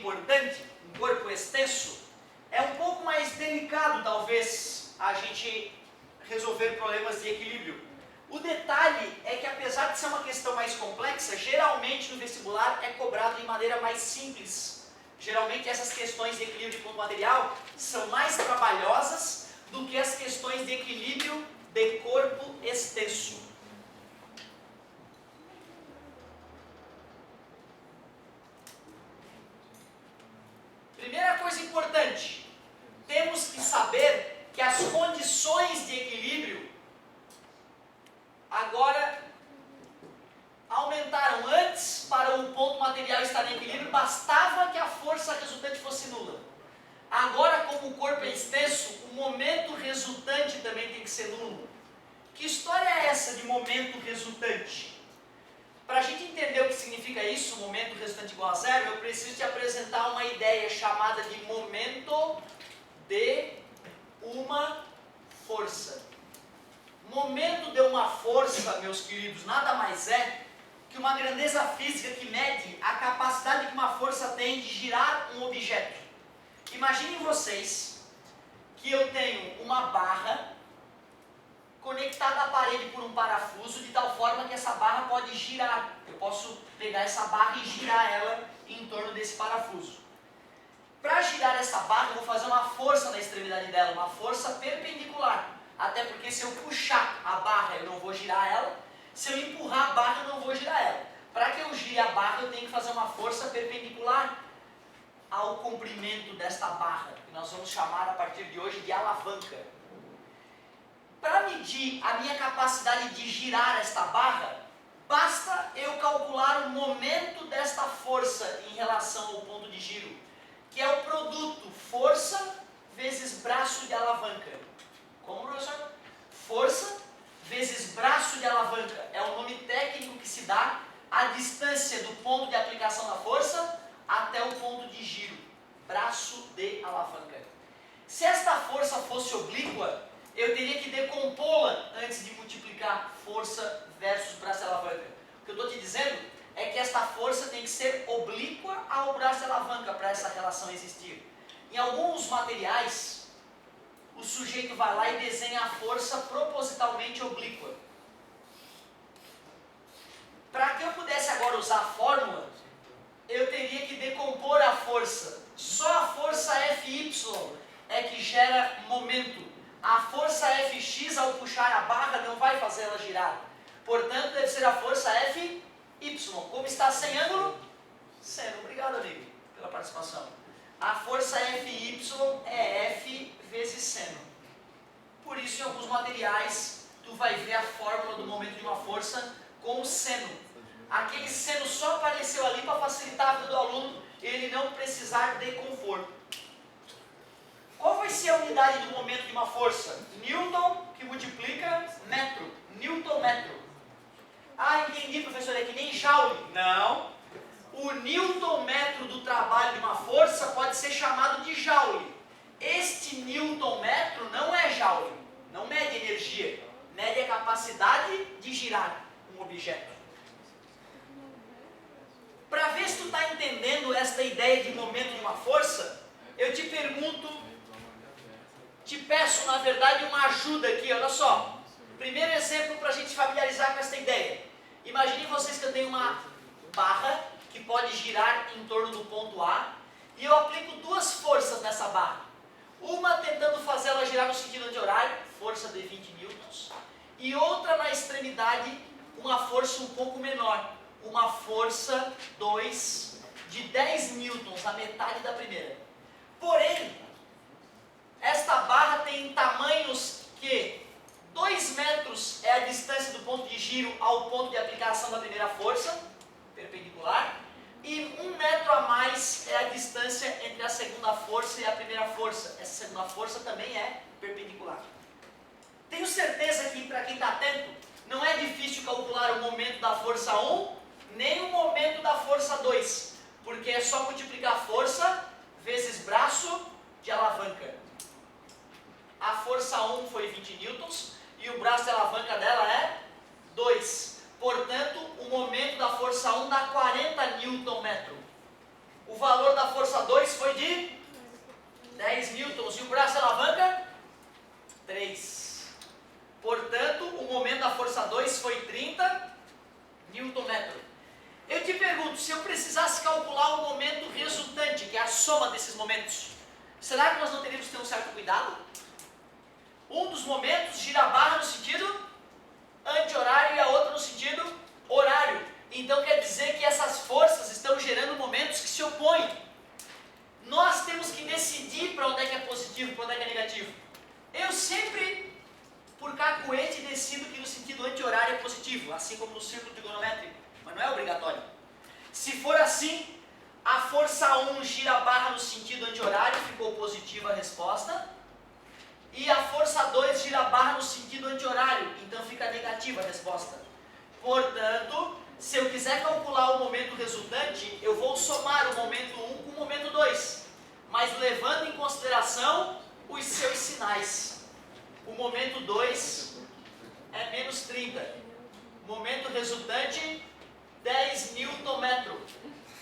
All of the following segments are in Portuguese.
importante, um corpo extenso, é um pouco mais delicado, talvez, a gente resolver problemas de equilíbrio. O detalhe é que, apesar de ser uma questão mais complexa, geralmente no vestibular é cobrado de maneira mais simples. Geralmente essas questões de equilíbrio de ponto material são mais trabalhosas do que as questões de equilíbrio de corpo extenso. Primeira coisa importante, temos que saber que as condições de equilíbrio agora aumentaram. Antes, para o ponto material estar em equilíbrio, bastava que a força resultante fosse nula. Agora, como o corpo é extenso, o momento resultante também tem que ser nulo. Que história é essa de momento resultante? Para a gente entender o que significa isso, momento resultante igual a zero, eu preciso te apresentar uma ideia chamada de momento de uma força. Momento de uma força, meus queridos, nada mais é que uma grandeza física que mede a capacidade que uma força tem de girar um objeto. Imaginem vocês que eu tenho uma barra conectada à parede por um parafuso, de tal forma que essa barra pode girar. Eu posso pegar essa barra e girar ela em torno desse parafuso. Para girar essa barra, eu vou fazer uma força na extremidade dela, uma força perpendicular. Até porque se eu puxar a barra, eu não vou girar ela. Se eu empurrar a barra, eu não vou girar ela. Para que eu gire a barra, eu tenho que fazer uma força perpendicular ao comprimento desta barra, que nós vamos chamar a partir de hoje de alavanca. Para medir a minha capacidade de girar esta barra, basta eu calcular o momento desta força em relação ao ponto de giro, que é o produto força vezes braço de alavanca. Como, professor? Força vezes braço de alavanca. É o nome técnico que se dá à distância do ponto de aplicação da força até o ponto de giro. Braço de alavanca. Se esta força fosse oblíqua, eu teria que decompô-la antes de multiplicar força versus braço de alavanca. O que eu estou te dizendo é que esta força tem que ser oblíqua ao braço de alavanca para essa relação existir. Em alguns materiais, o sujeito vai lá e desenha a força propositalmente oblíqua. Para que eu pudesse agora usar a fórmula, eu teria que decompor a força. Só a força Fy é que gera momento. A força Fx ao puxar a barra não vai fazer ela girar. Portanto, deve ser a força Fy. Como está sem ângulo? Seno. Obrigado, amigo, pela participação. A força Fy é F vezes seno. Por isso, em alguns materiais, tu vai ver a fórmula do momento de uma força com o seno. Aquele seno só apareceu ali para facilitar a vida do aluno, ele não precisar de conforto. Qual vai ser a unidade do momento de uma força? Newton que multiplica metro. Newton-metro. Ah, entendi, professor, é que nem joule. Não. O newton-metro do trabalho de uma força pode ser chamado de joule. Este newton-metro não é joule. Não mede energia. Mede a capacidade de girar um objeto. Para ver se tu está entendendo esta ideia de momento de uma força, eu te pergunto, te peço, na verdade, uma ajuda aqui, olha só. Primeiro exemplo para a gente familiarizar com esta ideia. Imaginem vocês que eu tenho uma barra que pode girar em torno do ponto A e eu aplico duas forças nessa barra. Uma tentando fazer ela girar no sentido anti-horário, força de 20 newtons, e outra na extremidade, uma força um pouco menor, uma força 2 de 10 newtons, a metade da primeira. Porém, esta barra tem tamanhos que 2 metros é a distância do ponto de giro ao ponto de aplicação da primeira força, perpendicular, e 1 metro a mais é a distância entre a segunda força e a primeira força. Essa segunda força também é perpendicular. Tenho certeza que, para quem está atento, não é difícil calcular o momento da força 1, nem o momento da força 2, porque é só multiplicar a força vezes braço de alavanca. A força 1 foi 20 newtons e o braço de alavanca dela é 2. Portanto, o momento da força 1 dá 40 newton-metro. O valor da força 2 foi de 10 newtons. E o braço de alavanca? 3. Portanto, o momento da força 2 foi 30 newton-metro. Eu te pergunto, se eu precisasse calcular o momento resultante, que é a soma desses momentos, será que nós não teríamos que ter um certo cuidado? Um dos momentos gira a barra no sentido anti-horário e a outra no sentido horário. Então quer dizer que essas forças estão gerando momentos que se opõem. Nós temos que decidir para onde é que é positivo, para onde é que é negativo. Eu sempre, por cacuete, decido que no sentido anti-horário é positivo, assim como no círculo trigonométrico, mas não é obrigatório. Se for assim, a força 1 gira a barra no sentido anti-horário, ficou positiva a resposta. E a força 2 gira a barra no sentido anti-horário, então fica negativa a resposta. Portanto, se eu quiser calcular o momento resultante, eu vou somar o momento 1 com o momento 2, mas levando em consideração os seus sinais. O momento 2 é menos 30. Momento resultante, 10 newton-metro.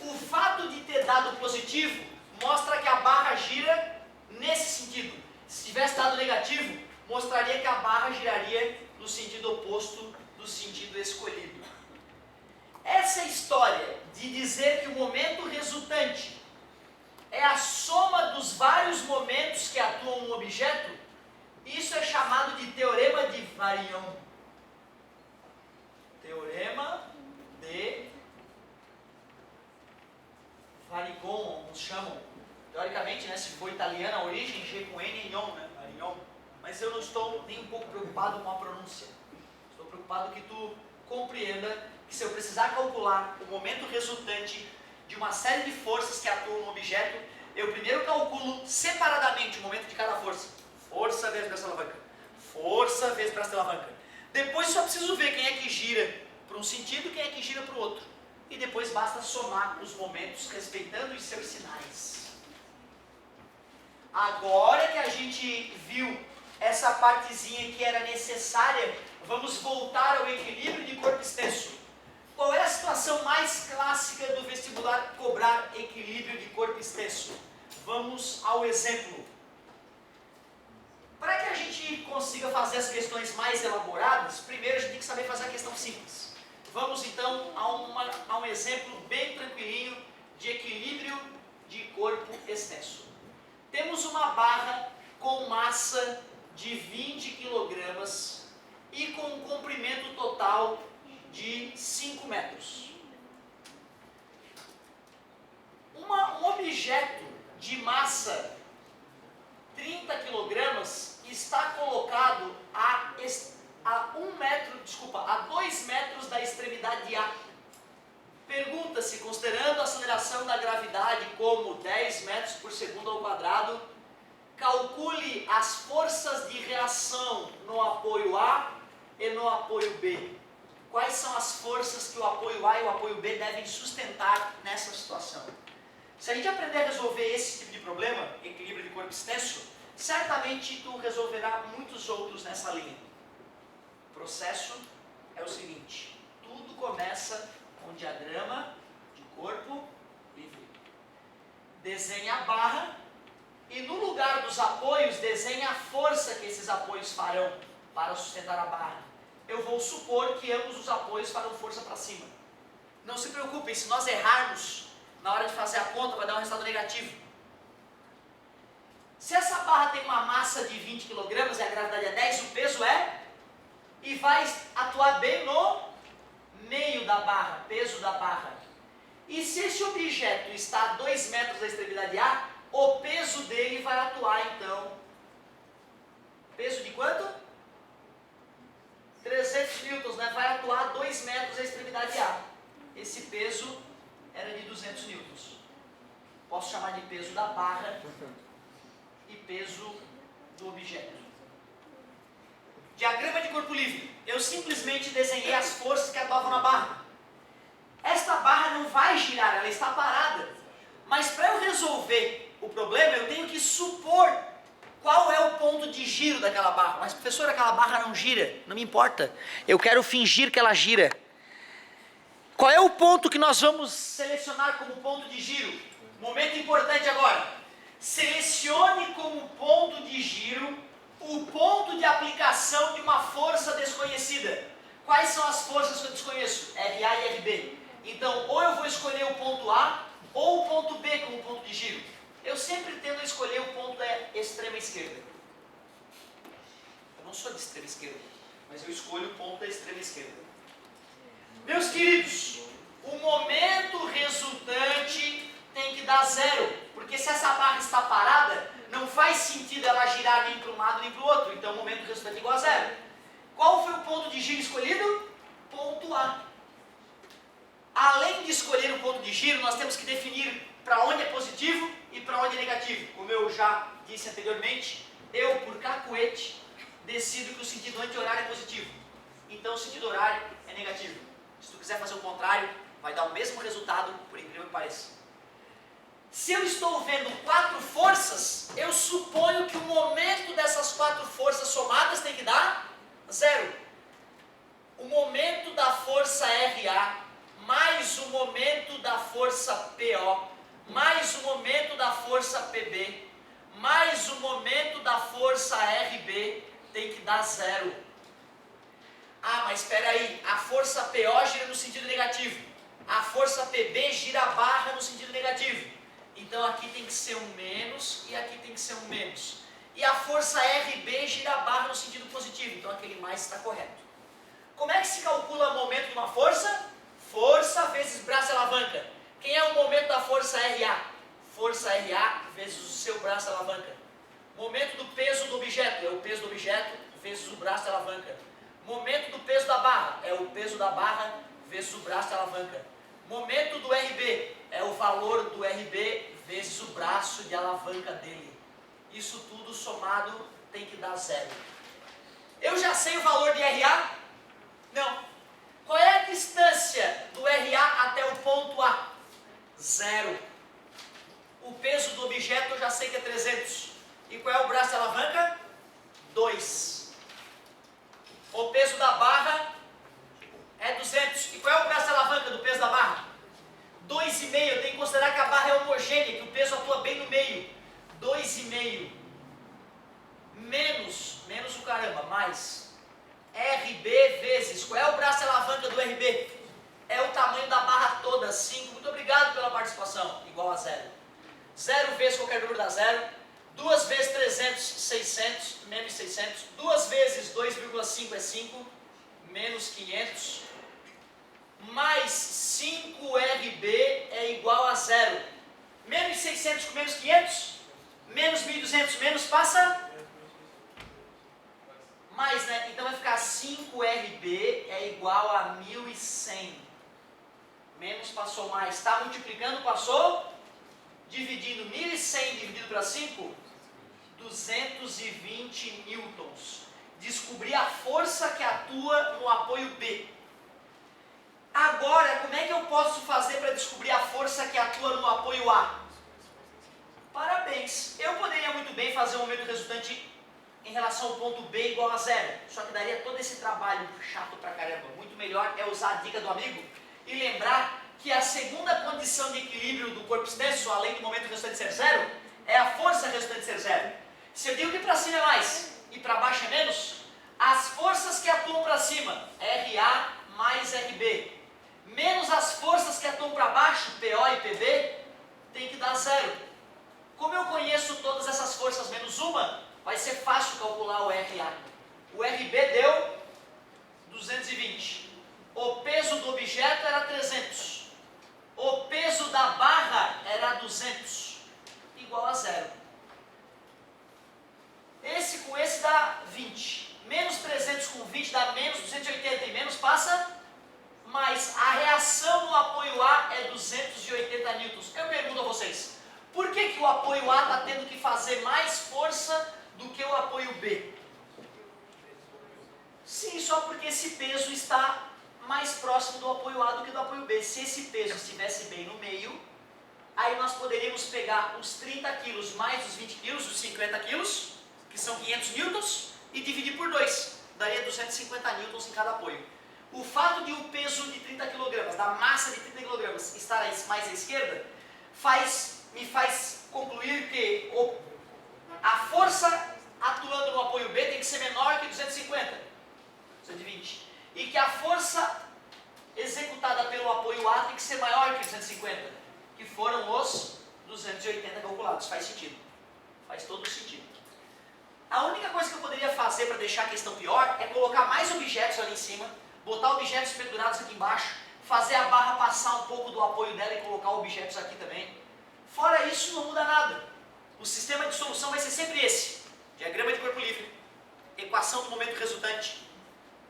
O fato de ter dado positivo mostra que a barra gira nesse sentido. Se tivesse dado negativo, mostraria que a barra giraria no sentido oposto do sentido escolhido. Essa história de dizer que o momento resultante é a soma dos vários momentos que atuam no objeto, isso é chamado de teorema de Varignon. Teorema de Varignon, alguns chamam. Teoricamente, né, se for italiana a origem, G com N é Ion, né? Varignon. Mas eu não estou nem um pouco preocupado com a pronúncia. Estou preocupado que tu compreenda que se eu precisar calcular o momento resultante de uma série de forças que atuam no objeto, eu primeiro calculo separadamente o momento de cada força. Força vezes braço de alavanca. Força vezes braço de alavanca. Depois só preciso ver quem é que gira para um sentido e quem é que gira para o outro. E depois basta somar os momentos respeitando os seus sinais. Agora que a gente viu essa partezinha que era necessária, vamos voltar ao equilíbrio de corpo extenso. Qual é a situação mais clássica do vestibular cobrar equilíbrio de corpo extenso? Vamos ao exemplo. Para que a gente consiga fazer as questões mais elaboradas, primeiro a gente tem que saber fazer a questão simples. Vamos então a um exemplo bem tranquilinho de equilíbrio de corpo extenso. Temos uma barra com massa de 20 kg e com um comprimento total de 5 metros. Um objeto de massa 30 kg está colocado a 2 metros da extremidade A. Pergunta-se, considerando a aceleração da gravidade como 10 metros por segundo ao quadrado, calcule as forças de reação no apoio A e no apoio B. Quais são as forças que o apoio A e o apoio B devem sustentar nessa situação? Se a gente aprender a resolver esse tipo de problema, equilíbrio de corpo extenso, certamente tu resolverá muitos outros nessa linha. O processo é o seguinte: tudo começa com um diagrama de corpo livre. Desenhe a barra e no lugar dos apoios desenhe a força que esses apoios farão para sustentar a barra. Eu vou supor que ambos os apoios farão força para cima. Não se preocupem, se nós errarmos na hora de fazer a conta vai dar um resultado negativo. Se essa barra tem uma massa de 20 kg e a gravidade é 10, o peso é, e vai atuar bem no meio da barra, peso da barra. E se esse objeto está a 2 metros da extremidade A, o peso dele vai atuar então, peso de quanto? 300 newtons, né? Vai atuar a 2 metros da extremidade A. Esse peso era de 200 newtons. Posso chamar de peso da barra e peso do objeto. Diagrama de corpo livre. Eu simplesmente desenhei as forças que atuavam na barra. Esta barra não vai girar, ela está parada. Mas para eu resolver o problema, eu tenho que supor qual é o ponto de giro daquela barra. Mas professor, aquela barra não gira. Não me importa. Eu quero fingir que ela gira. Qual é o ponto que nós vamos selecionar como ponto de giro? Momento importante agora. Selecione como ponto de giro o ponto de aplicação de uma força desconhecida. Quais são as forças que eu desconheço? RA e RB. Então, ou eu vou escolher o ponto A ou o ponto B como ponto de giro. Eu sempre tendo a escolher o ponto da extrema esquerda. Eu não sou de extrema esquerda, mas eu escolho o ponto da extrema esquerda. Meus queridos, o momento resultante tem que dar zero, porque se essa barra está parada, não faz sentido ela girar nem para um lado nem para o outro, então o momento resultante é igual a zero. Qual foi o ponto de giro escolhido? Ponto A. Além de escolher o ponto de giro, nós temos que definir para onde é positivo e para onde é negativo. Como eu já disse anteriormente, eu, por cacuete, decido que o sentido anti-horário é positivo. Então o sentido horário é negativo. Se tu quiser fazer o contrário, vai dar o mesmo resultado, por incrível que pareça. Se eu estou vendo 4 forças, eu suponho que o momento dessas 4 forças somadas tem que dar 0. O momento da força RA mais o momento da força PO, mais o momento da força PB, mais o momento da força RB, tem que dar 0. Ah, mas espera aí, a força PO gira no sentido negativo, a força PB gira a barra no sentido negativo. Então aqui tem que ser um menos e aqui tem que ser um menos. E a força RB gira a barra no sentido positivo, então aquele mais está correto. Como é que se calcula o momento de uma força? Força vezes braço e alavanca. Quem é o momento da força RA? Força RA vezes o seu braço e alavanca. Momento do peso do objeto é o peso do objeto vezes o braço e alavanca. Momento do peso da barra é o peso da barra vezes o braço e alavanca. Momento do RB é o valor do RB vezes o braço de alavanca dele. Isso tudo somado tem que dar 0. Eu já sei o valor de RA? Não. Qual é a distância do RA até o ponto A? 0. O peso do objeto eu já sei que é 300. E qual é o braço de alavanca? 2. O peso da barra é 200. E qual é o braço de alavanca do peso da barra? 2,5. Eu tenho que considerar que a barra é homogênea, que o peso atua bem no meio. 2,5. Menos o caramba, mais RB vezes, qual é o braço de alavanca do RB? É o tamanho da barra toda, 5. Muito obrigado pela participação. Igual a 0. 0 vezes qualquer número dá 0. 2 vezes 300, 600, menos 600. 2 vezes 2,5 é 5, menos 500. Mais 5RB é igual a 0. Menos 600 com menos 500? Menos 1.200, menos passa? Mais, né? Então vai ficar 5RB é igual a 1.100. Menos passou mais. Está multiplicando, passou? Dividindo 1.100 dividido para 5? 220 newtons. Descobri a força que atua no apoio B. Agora, como é que eu posso fazer para descobrir a força que atua no apoio A? Parabéns! Eu poderia muito bem fazer o momento resultante em relação ao ponto B igual a 0. Só que daria todo esse trabalho chato pra caramba. Muito melhor é usar a dica do amigo e lembrar que a segunda condição de equilíbrio do corpo extenso, além do momento resultante ser 0, é a força resultante ser 0. Se eu digo que para cima é mais e para baixo é menos, as forças que atuam para cima, RA mais RB, menos as forças que atuam para baixo, PO e PB, tem que dar 0. Como eu conheço todas essas forças menos uma, vai ser fácil calcular o RA. O RB deu 220. O peso do objeto era 300. O peso da barra era 200. Igual a 0. Esse com esse dá 20. Menos 300 com 20 dá menos 280. E menos passa mais. A reação no apoio A é 280 newtons. Eu pergunto a vocês, por que o apoio A está tendo que fazer mais força do que o apoio B? Sim, só porque esse peso está mais próximo do apoio A do que do apoio B. Se esse peso estivesse bem no meio, aí nós poderíamos pegar os 30 quilos mais os 20 quilos, os 50 quilos, que são 500 newtons, e dividir por 2. Daria 250 newtons em cada apoio. O fato de o peso de 30 kg, da massa de 30 kg, estar mais à esquerda, faz me faz concluir que a força atuando no apoio B tem que ser menor que 250, 220. E que a força executada pelo apoio A tem que ser maior que 250, que foram os 280 calculados. Faz sentido. Faz todo sentido. A única coisa que eu poderia fazer para deixar a questão pior é colocar mais objetos ali em cima, botar objetos pendurados aqui embaixo, fazer a barra passar um pouco do apoio dela e colocar objetos aqui também. Fora isso, não muda nada. O sistema de solução vai ser sempre esse. Diagrama de corpo livre, equação do momento resultante,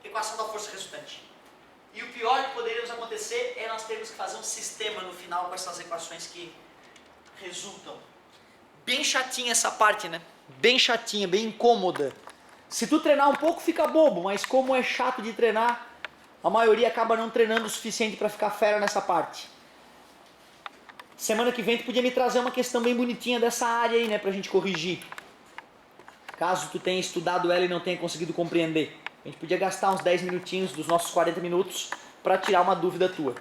equação da força resultante. E o pior que poderia nos acontecer é nós termos que fazer um sistema no final com essas equações que resultam. Bem chatinha essa parte, né? Bem chatinha, bem incômoda. Se tu treinar um pouco fica bobo, mas como é chato de treinar, a maioria acaba não treinando o suficiente para ficar fera nessa parte. Semana que vem tu podia me trazer uma questão bem bonitinha dessa área aí, né, pra gente corrigir. Caso tu tenha estudado ela e não tenha conseguido compreender. A gente podia gastar uns 10 minutinhos dos nossos 40 minutos para tirar uma dúvida tua.